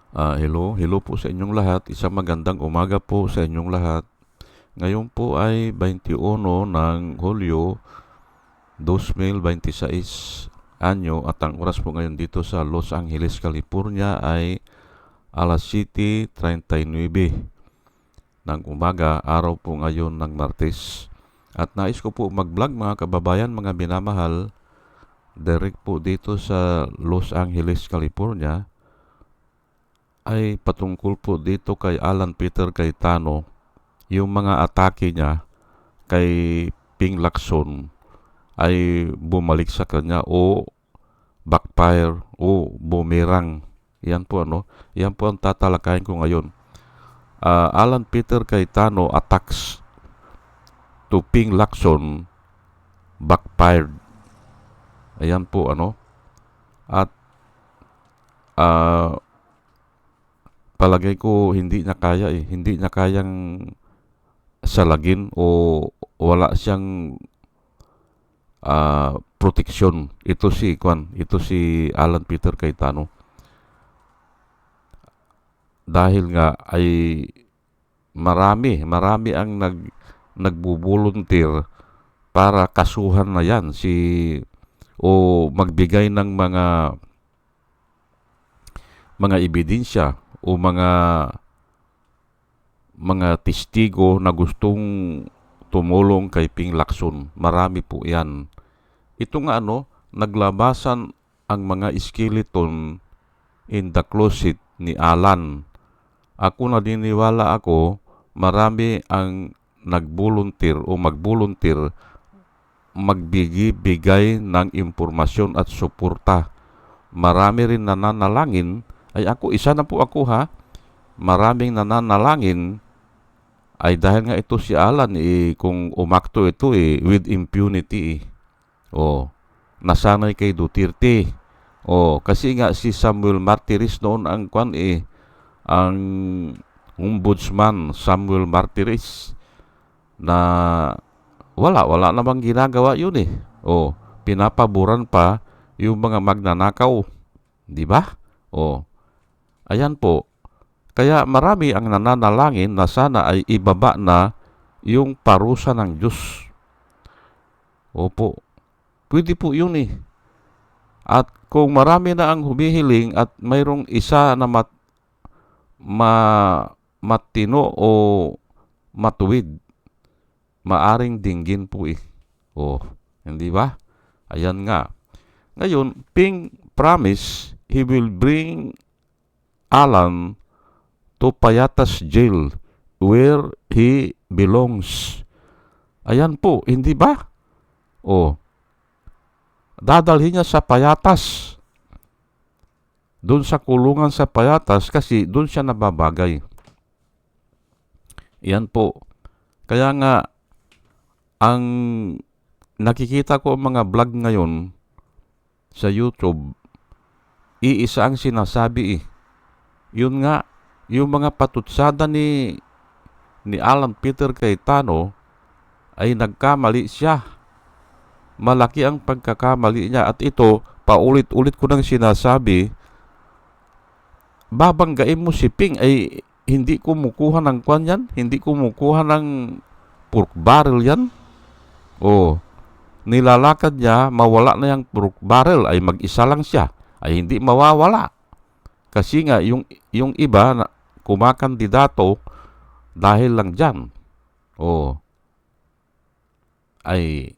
Hello po sa inyong lahat. Isang magandang umaga po sa inyong lahat. Ngayon po ay 21 ng Hulyo 2026 anyo at ang oras po ngayon dito sa Los Angeles, California ay alas 7:39 ng umaga, araw po ngayon ng Martes. At nais ko po mag-vlog mga kababayan, mga minamahal, direct po dito sa Los Angeles, California ay patungkol po dito kay Alan Peter Cayetano, yung mga atake niya kay Ping Lacson ay bumalik sa kanya o backfire o boomerang. Yan po ang tatalakayin ko ngayon. Alan Peter Cayetano attacks to Ping Lacson backfired. Ayan po At uh, palagay ko hindi niya kaya Hindi niya kayang salagin o wala siyang proteksyon. Ito si Alan Peter Cayetano. Dahil nga ay marami ang nagbo-volunteer para kasuhan na yan o magbigay ng mga ebidensya o mga testigo na gustong tumulong kay Ping Lacson. Marami po yan. Ito nga naglabasan ang mga skeleton in the closet ni Alan. Naniniwala ako, marami ang nag-volunteer o mag-volunteer magbigay ng impormasyon at suporta. Marami rin nananalangin. Isa na po ako Maraming nananalangin ay dahil nga ito si Alan kung umakto ito with impunity nasanay kay Duterte. Kasi nga si Samuel Martires noon ang ombudsman Samuel Martires na wala namang ginagawa yun pinapaboran pa yung mga magnanakaw, di ba? Ayan po. Kaya marami ang nananalangin na sana ay ibaba na yung parusa ng Diyos. Opo. Pwede po yun At kung marami na ang humihiling at mayroong isa na matino o matuwid, maaring dinggin po hindi ba? Ayan nga. Ngayon, Ping promise he will bring Alan to Payatas Jail where he belongs. Ayan po, hindi ba? Dadalhin niya sa Payatas. Doon sa kulungan sa Payatas kasi doon siya nababagay. Yan po. Kaya nga, ang nakikita ko mga vlog ngayon sa YouTube, iisa ang sinasabi Yun nga, yung mga patutsada ni Alan Peter Cayetano ay nagkamali siya. Malaki ang pagkakamali niya at ito, paulit-ulit ko nang sinasabi, babanggain mo si Ping ay hindi kumukuha ng kwan yan, hindi kumukuha ng pork barrel yan. Nilalakad niya, mawala na yung pork barrel ay mag-isa lang siya, ay hindi mawawala. Kasi nga, yung iba na kumakandidato dahil lang dyan. Ay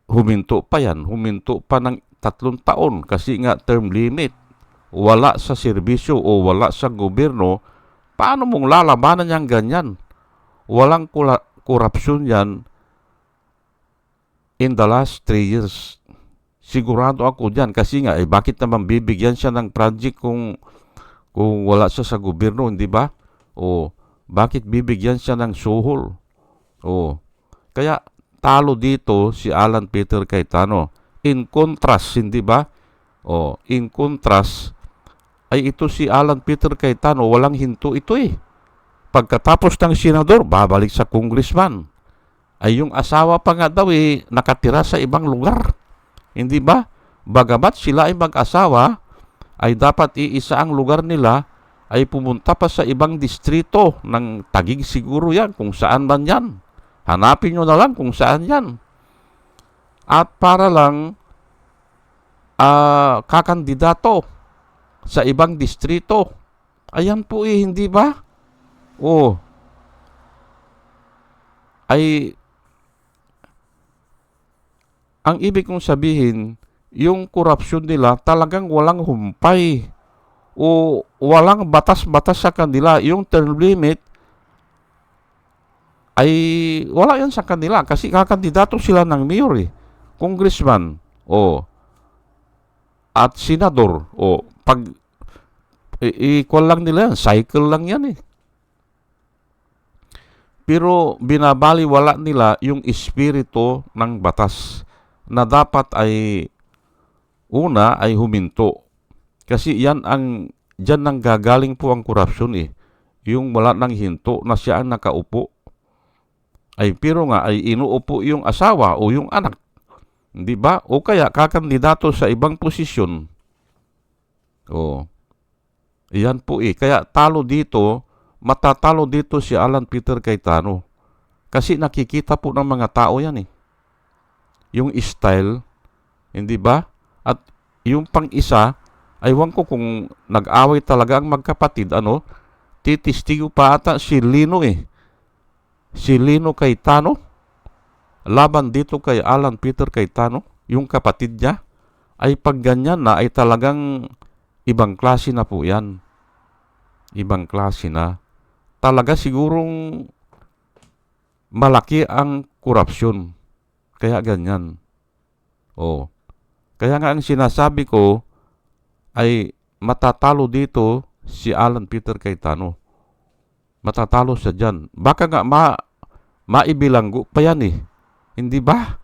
huminto pa ng 3 taon kasi nga term limit. Wala sa serbisyo o wala sa gobyerno. Paano mong lalabanan yang ganyan? Walang korupsyon yan in the last 3 years. Sigurado ako dyan kasi nga bakit naman bibigyan siya ng project kung wala siya sa gobyerno, hindi ba? Bakit bibigyan siya ng suhol? Kaya talo dito si Alan Peter Cayetano. In contrast, hindi ba? In contrast ay ito si Alan Peter Cayetano, walang hinto ito Pagkatapos ng senador, babalik sa congressman. Ay yung asawa pa nga daw nakatira sa ibang lugar. Hindi ba? Bagamat sila ay mag-asawa, ay dapat iisa ang lugar nila, ay pumunta pa sa ibang distrito ng Taguig siguro yan, kung saan man yan. Hanapin nyo na lang kung saan yan. At para lang kakandidato sa ibang distrito. Ayan po hindi ba? Oh, ay ang ibig kong sabihin, yung korupsyon nila talagang walang humpay o walang batas-batas sa kanila. Yung term limit ay wala yan sa kanila kasi kakandidato sila ng mayor congressman at senador pag equal lang nila yan, cycle lang yan Pero binabaliwala nila yung espiritu ng batas na dapat ay una ay huminto. Kasi diyan nang gagaling po ang korupsyon Yung wala nang hinto na siya ang nakaupo. Pero nga ay inuupo yung asawa o yung anak. Di ba? O kaya kakandidato sa ibang posisyon. Iyan po Kaya matatalo dito si Alan Peter Cayetano. Kasi nakikita po ng mga tao yan Yung style, hindi ba? At yung pang-isa, aywan ko kung nag-away talaga ang magkapatid, titistigo pa ata si Lino Si Lino Cayetano, laban dito kay Alan Peter Cayetano, yung kapatid niya, ay pag ganyan na, ay talagang ibang klase na po yan. Ibang klase na. Talaga sigurong malaki ang korupsyon. Kaya ganyan. Kaya nga ang sinasabi ko ay matatalo dito si Alan Peter Cayetano. Matatalo siya dyan. Baka nga maibilanggo pa yan Hindi ba?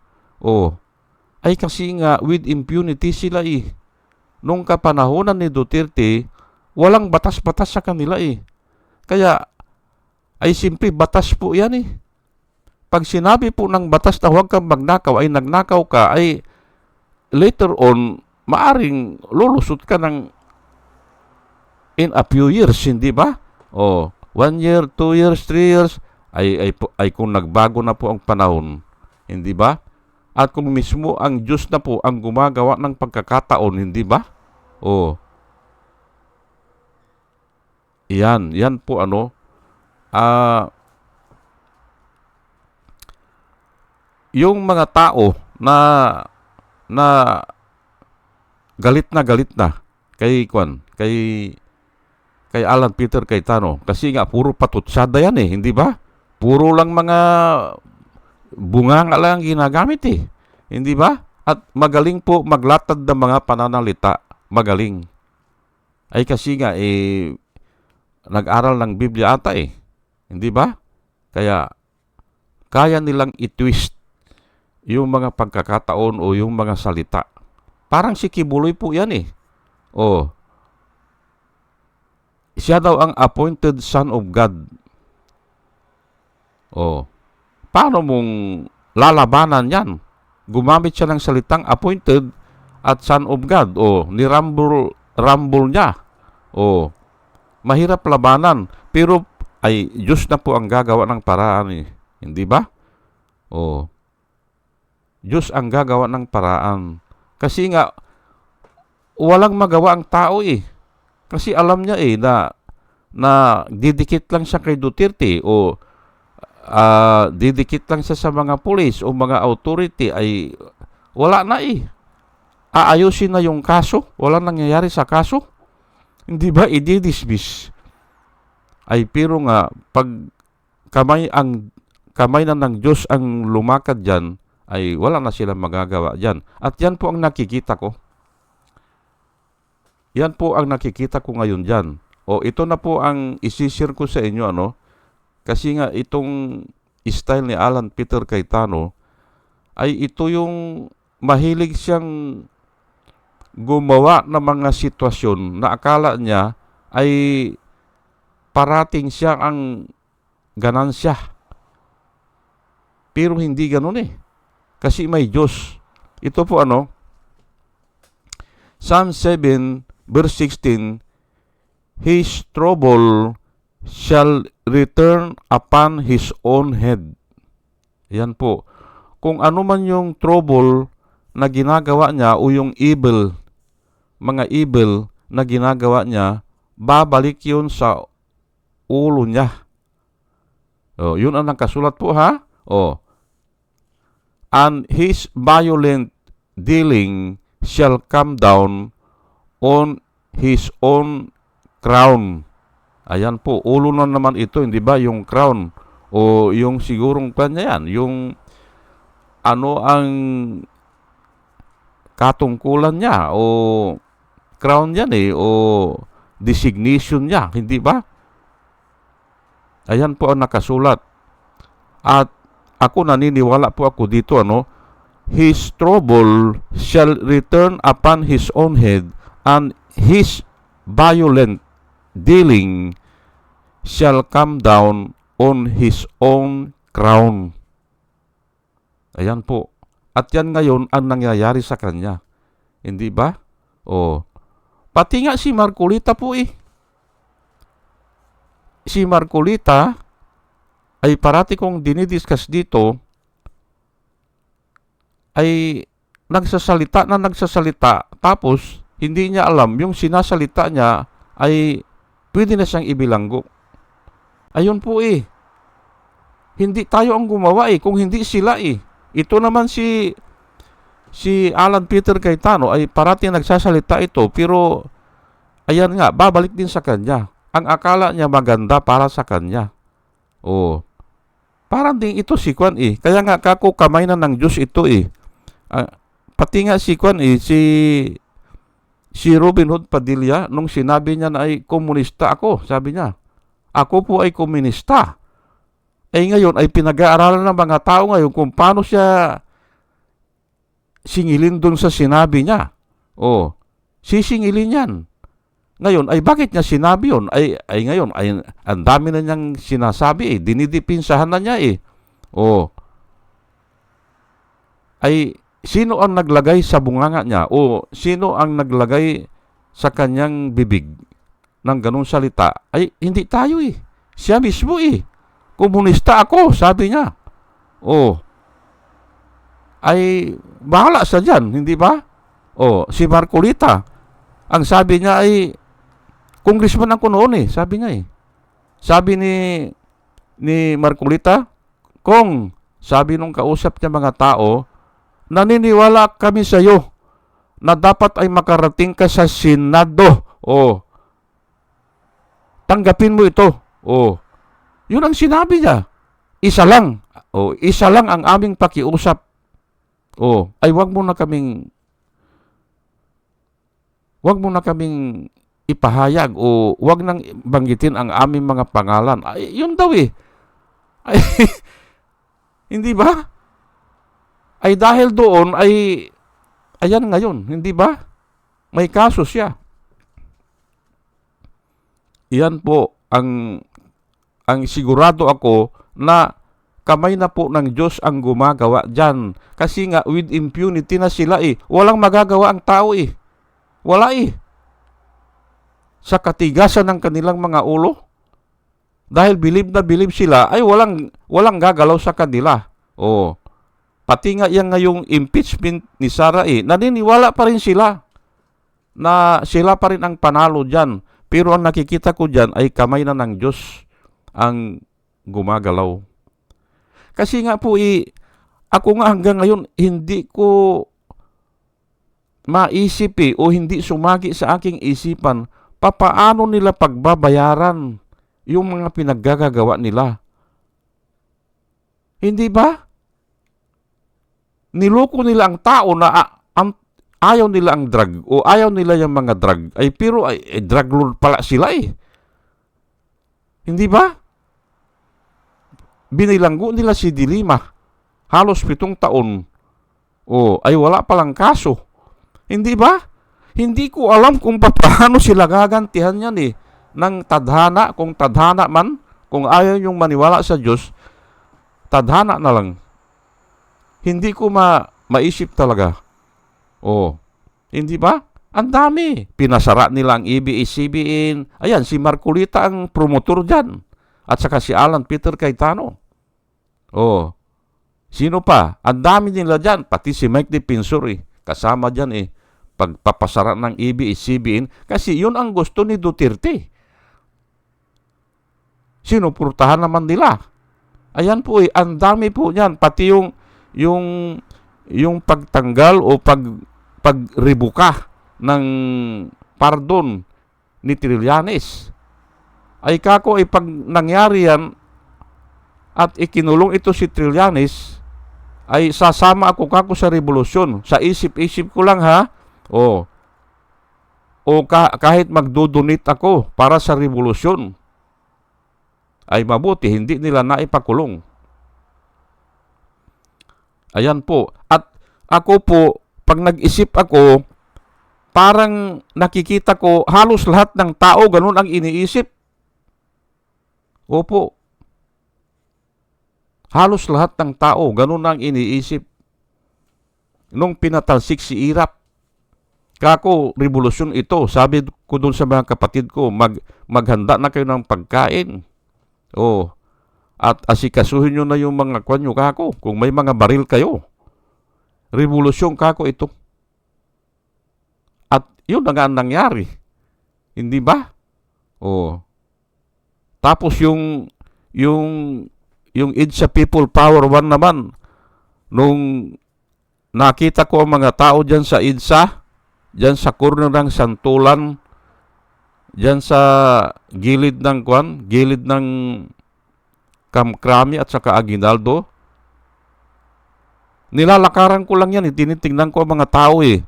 Ay kasi nga with impunity sila Nung kapanahonan ni Duterte, walang batas-batas sa kanila Kaya ay simple batas po yan Pag sinabi po ng batas na huwag kang magnakaw, ay nagnakaw ka, ay later on, maaring lulusot ka in a few years, hindi ba? 1 year, 2 years, 3 years, ay kung nagbago na po ang panahon, hindi ba? At kung mismo ang Diyos na po ang gumagawa ng pagkakataon, hindi ba? Yan po yung mga tao na galit na kay Alan Peter Cayetano kasi nga puro patutsada yan hindi ba? Puro lang mga bunganga lang ginagamit hindi ba? At magaling po maglatad ng mga pananalita, magaling. Ay kasi nga nag-aral ng Biblia ata hindi ba? Kaya kaya nilang i-twist yung mga pagkakataon o yung mga salita. Parang si Kibuloy po yan siya daw ang appointed son of God. Paano mong lalabanan yan? Gumamit siya ng salitang appointed at son of God. Nirambol niya. Mahirap labanan. Pero ay Diyos na po ang gagawa ng paraan Hindi ba? Diyos ang gagawa ng paraan. Kasi nga, walang magawa ang tao Kasi alam niya na didikit lang siya kay Duterte didikit lang siya sa mga pulis o mga authority ay wala na aayusin na yung kaso. Wala nangyayari sa kaso. Hindi ba? I-dismiss. Pero nga, pag kamay na ng Diyos ang lumakad dyan, ay wala na silang magagawa dyan. At yan po ang nakikita ko. Yan po ang nakikita ko ngayon dyan. Ito na po ang isishare ko sa inyo, Kasi nga itong style ni Alan Peter Cayetano, ay ito yung mahilig siyang gumawa ng mga sitwasyon na akala niya ay parating siya ang ganansya. Pero hindi ganun Kasi may Diyos. Ito po Psalm 7 verse 16, his trouble shall return upon his own head. Yan po. Kung ano man yung trouble na ginagawa niya o yung mga evil na ginagawa niya, babalik yun sa ulo niya. Yun ang nakasulat po, ha? And his violent dealing shall come down on his own crown. Ayan po, ulo na naman ito, hindi ba? Yung crown o yung sigurong kanya yan, yung ano ang katungkulan niya o crown yan o designation niya, hindi ba? Ayan po ang nakasulat. At ako naniniwala po ako dito, his trouble shall return upon his own head, and his violent dealing shall come down on his own crown. Ayan po. At yan ngayon ang nangyayari sa kanya. Hindi ba? Pati nga si Marcolita po Si Marcolita ay parati kong dinidiscuss dito ay nagsasalita tapos hindi niya alam yung sinasalita niya ay pwede na siyang ibilanggo. Ayun po Hindi tayo ang gumawa kung hindi sila Ito naman si Alan Peter Cayetano ay parati nagsasalita ito pero ayan nga, babalik din sa kanya. Ang akala niya maganda para sa kanya. Parang din ito si Kwan Kaya nga kako kamay na ng Diyos ito pati nga si Kwan si Robin Hood Padilla, nung sinabi niya na ay komunista ako, sabi niya, ako po ay komunista. Ngayon ay pinag-aaralan ng mga tao ngayon kung paano siya singilin dun sa sinabi niya. Sisingilin yan. Ngayon, ay bakit niya sinabi yun? Ay ngayon, ay ang dami na niyang sinasabi dinidipinsahan na niya Ay, sino ang naglagay sa bunganga niya? Sino ang naglagay sa kanyang bibig ng ganung salita? Ay, hindi tayo Siya mismo Komunista ako, sabi niya. Ay, bahala sa dyan, hindi ba? Si Marcolita, ang sabi niya ay, congressman ako noon sabi niya Sabi ni Marcolita, Kung, sabi nung kausap niya mga tao, naniniwala kami sa iyo na dapat ay makarating ka sa Senado. Tanggapin mo ito. Yun ang sinabi niya. Isa lang. Isa lang ang aming pakiusap. Ay wag mo na kaming ipahayag o wag nang banggitin ang aming mga pangalan. Ay, yun daw Ay, hindi ba? Ay dahil doon ay ayan ngayon, hindi ba? May kaso siya. Iyan po ang sigurado ako na kamay na po ng Diyos ang gumagawa dyan. Kasi nga with impunity na sila Walang magagawa ang tao Wala Sa katigasan ng kanilang mga ulo. Dahil bilib na bilib sila ay walang gagalaw sa kanila. Pati nga yung ngayong impeachment ni Sara naniniwala pa rin sila na sila pa rin ang panalo dyan. Pero ang nakikita ko dyan ay kamay na ng Diyos ang gumagalaw. Kasi nga po ako nga hanggang ngayon hindi ko maisip o hindi sumagi sa aking isipan papaano nila pagbabayaran yung mga pinaggagawa nila. Hindi ba? Niloko nila ang tao na ayaw nila ang drug o ayaw nila yung mga drug pero drug lord pala sila Hindi ba? Binilanggo nila si Dilima halos 7 taon ay wala palang kaso. Hindi ba? Hindi ko alam kung paano sila gagantihan yan ng tadhana, kung tadhana man, kung ayaw yung maniwala sa Diyos, tadhana na lang. Hindi ko maisip talaga. Hindi ba? Ang dami. Pinasara nila ang ABS-CBN. Ayan, si Marcolita ang promotor dyan. At saka si Alan Peter Cayetano. Oh, sino pa? Ang dami nila dyan. Pati si Mike Defensor kasama dyan pagpapasara ng ABS-CBN. Kasi yun ang gusto ni Duterte. Sinupurtahan naman nila. Ayan po ang dami po niyan. Pati yung pagtanggal o pagrebuka ng pardon ni Trillanes. Ay kako pag nangyari yan at ikinulong ito si Trillanes, ay sasama ako kako sa revolusyon. Sa isip-isip ko lang ha. Kahit magdodonate ako para sa revolusyon, ay mabuti hindi nila naipakulong. Ayan po. At ako po, pag nag-isip ako, parang nakikita ko halos lahat ng tao ganun ang iniisip. Opo. Halos lahat ng tao ganun ang iniisip. Nung pinatalsik si Irap, kako, revolusyon ito. Sabi ko dun sa mga kapatid ko, maghanda na kayo ng pagkain. At asikasuhin nyo na yung mga kwanyo kako. Kung may mga baril kayo. Revolusyon kako ito. At yun na nga nangyari. Hindi ba? Tapos yung EDSA People Power 1 naman, nung nakita ko ang mga tao dyan sa EDSA, dyan sa corner ng Santulan, dyan sa gilid ng Kamkrami at saka Aguinaldo, nilalakaran ko lang yan, tinitingnan ko ang mga tao ay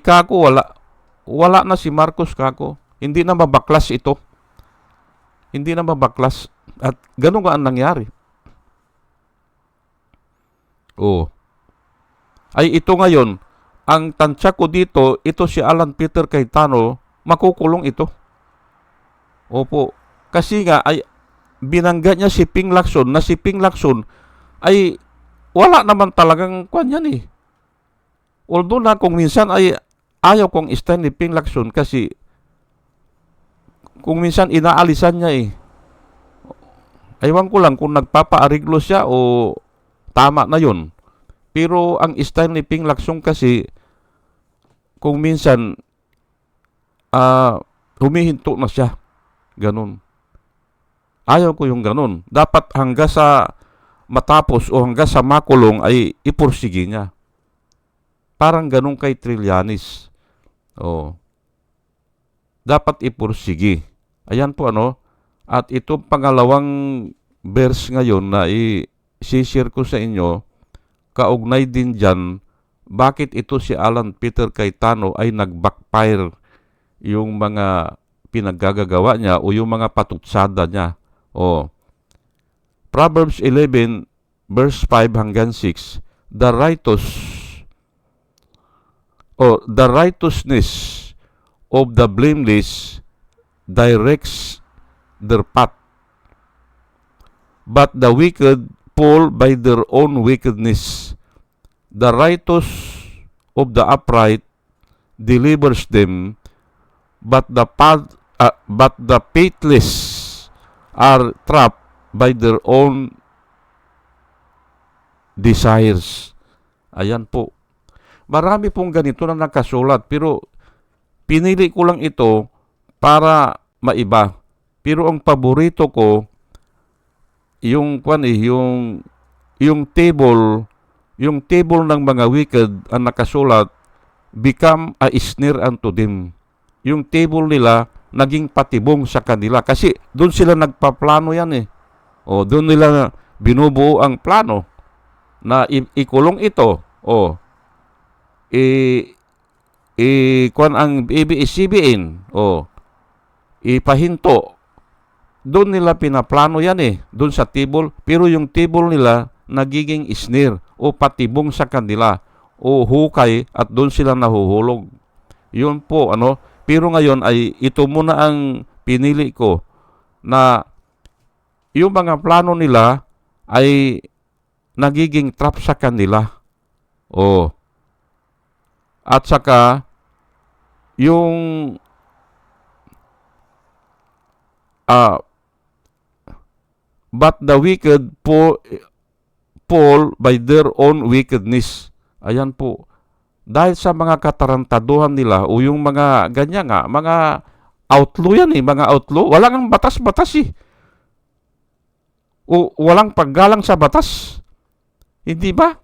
kako, wala na si Marcos kako. Hindi na mabaklas ito. Hindi na mabaklas. At ganun nga ang nangyari. Ay ito ngayon, ang tansya ko dito, ito si Alan Peter Cayetano, makukulong ito. Opo. Kasi nga, ay binangga niya si Ping Lacson, na si Ping Lacson ay wala naman talagang kwan yan Although na kung minsan ay ayaw kong stand ni Ping Lacson kasi kung minsan inaalisan niya Aywan ko lang kung nagpapaariglo siya o tama na yun. Pero ang style ni Ping Lacson kasi kung minsan humihinto na siya. Ganun. Ayaw ko yung ganun. Dapat hanggang sa matapos o hanggang sa makulong ay ipursige niya. Parang ganun kay Trillanes. Dapat ipursige. Ayan po At itong pangalawang verse ngayon na i-share ko sa inyo, kaugnay din dyan, bakit ito si Alan Peter Cayetano ay nag-backfire yung mga pinaggagawa niya o yung mga patutsada niya. Proverbs 11 verse 5 hanggang 6, the righteousness of the blameless directs their path, but the wicked fall by their own wickedness. The righteous of the upright delivers them, but the faithless are trapped by their own desires. Ayan po. Marami pong ganito na nakasulat, pero pinili ko lang ito para maiba. Pero ang paborito ko yung table ng mga wicked ang nakasulat, become a snare unto them. Yung table nila naging patibong sa kanila kasi doon sila nagpaplano yan doon nila binubuo ang plano na ikulong ito ang ABS-CBN ipahinto. Doon nila pinaplano yan doon sa table, pero yung table nila nagiging snare o patibong sa kanila o hukay at doon sila nahuhulog. Yun po pero ngayon ay ito muna ang pinili ko na yung mga plano nila ay nagiging trap sa kanila. At saka yung but the wicked fall by their own wickedness. Ayan po. Dahil sa mga katarantaduhan nila o yung mga ganyan nga, mga outlaw yan mga outlaw. Walang ang batas-batas O walang paggalang sa batas. Hindi ba?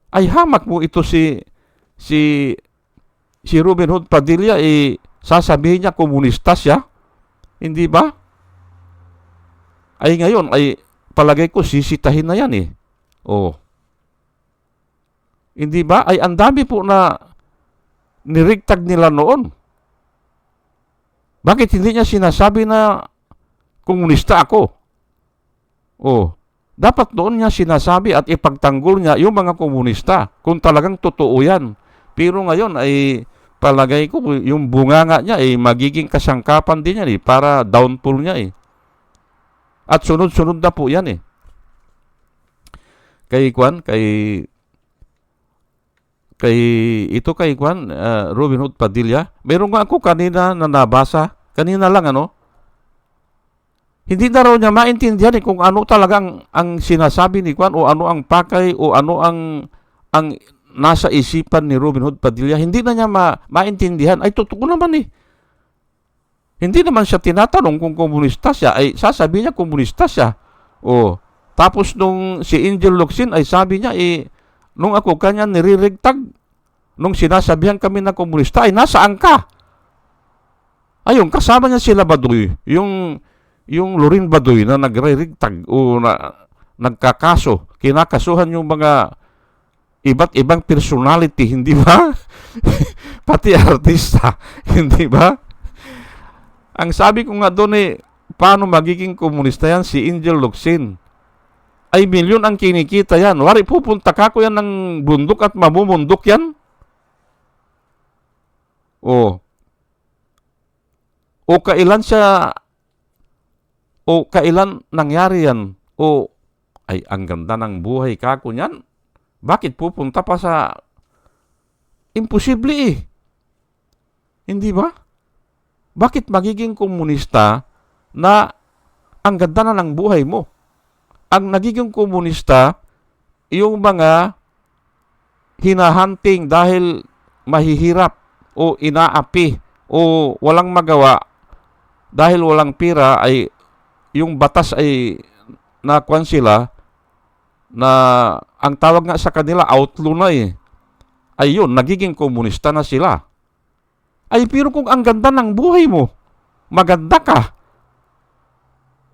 Ay hamak mo ito si Robin Hood Padilla, sasabihin niya komunista siya. Hindi ba? Ay ngayon, ay palagay ko sisitahin na yan Hindi ba? Ay ang dami po na nirigtag nila noon. Bakit hindi niya sinasabi na komunista ako? Dapat noon niya sinasabi at ipagtanggol niya yung mga komunista kung talagang totoo yan. Pero ngayon ay palagay ko yung bunganga niya magiging kasangkapan din yan para downfall niya At sunod-sunod na po yan Kay Robin Hood Padilla. Meron nga ako kanina na nabasa. Kanina lang Hindi na raw niya maintindihan kung ano talagang ang sinasabi ni Kwan o ano ang pakay o ano ang nasa isipan ni Robin Hood Padilla. Hindi na niya maintindihan. Ay totoo naman Hindi naman siya tinatanong kung komunista siya. Ay sasabihin niya komunista siya. Tapos nung si Angel Locsin ay sabi niya nung ako kanya niririgtag, nung sinasabihan kami na komunista, ay nasaan ka? Ayun, kasama niya sila Baduy. Yung Lorin Baduy na nagririgtag o nagkakaso, kinakasuhan yung mga iba't ibang personality, hindi ba? Pati artista, hindi ba? Ang sabi ko nga doon paano magiging komunista yan si Angel Locsin? Ay milyon ang kinikita yan. Wari pupunta ka ko yan ng bundok at mamumundok yan? Kailan nangyari yan? Ay ang ganda ng buhay kako niyan. Bakit pupunta pa sa imposible Hindi ba? Bakit magiging komunista na ang ganda na ng buhay mo? Ang nagiging komunista, yung mga hinahanting dahil mahihirap o inaapi o walang magawa dahil walang pira, ay yung batas ay nakuan sila na ang tawag nga sa kanila outlaw na ay yun, nagiging komunista na sila. Ay pero kung ang ganda ng buhay mo, maganda ka,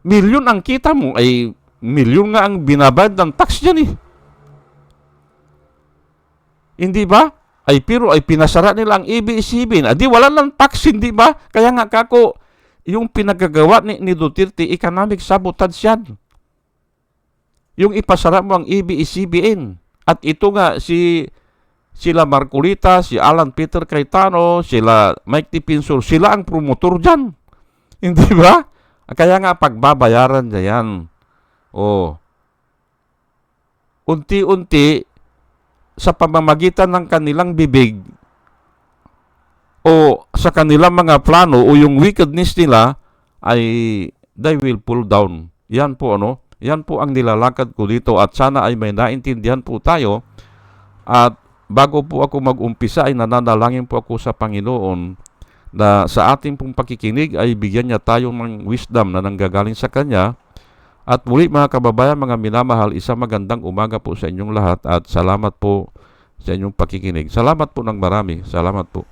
milyon ang kita mo, ay milyon nga ang binabayad ng tax dyan Hindi ba? Ay pero ay pinasara nila ang ABS-CBN. Di wala lang tax, hindi ba? Kaya nga kako, yung pinagagawa ni Duterte, economic sabotage yan. Yung ipasara mo ang ABS-CBN. At ito nga, sila Marcolita, si Alan Peter Cayetano, sila Mike T. Pinsor, sila ang promotor dyan. Hindi ba? Kaya nga pagbabayaran niya yan. Unti-unti, sa pamamagitan ng kanilang bibig o sa kanilang mga plano o yung wickedness nila, ay they will pull down. Yan po yan po ang nilalakad ko dito at sana ay may naintindihan po tayo. At bago po ako mag-umpisa ay nananalangin po ako sa Panginoon na sa ating pong pakikinig ay bigyan niya tayo ng wisdom na nanggagaling sa Kanya. At muli mga kababayan, mga minamahal, isang magandang umaga po sa inyong lahat at salamat po sa inyong pakikinig. Salamat po ng marami. Salamat po.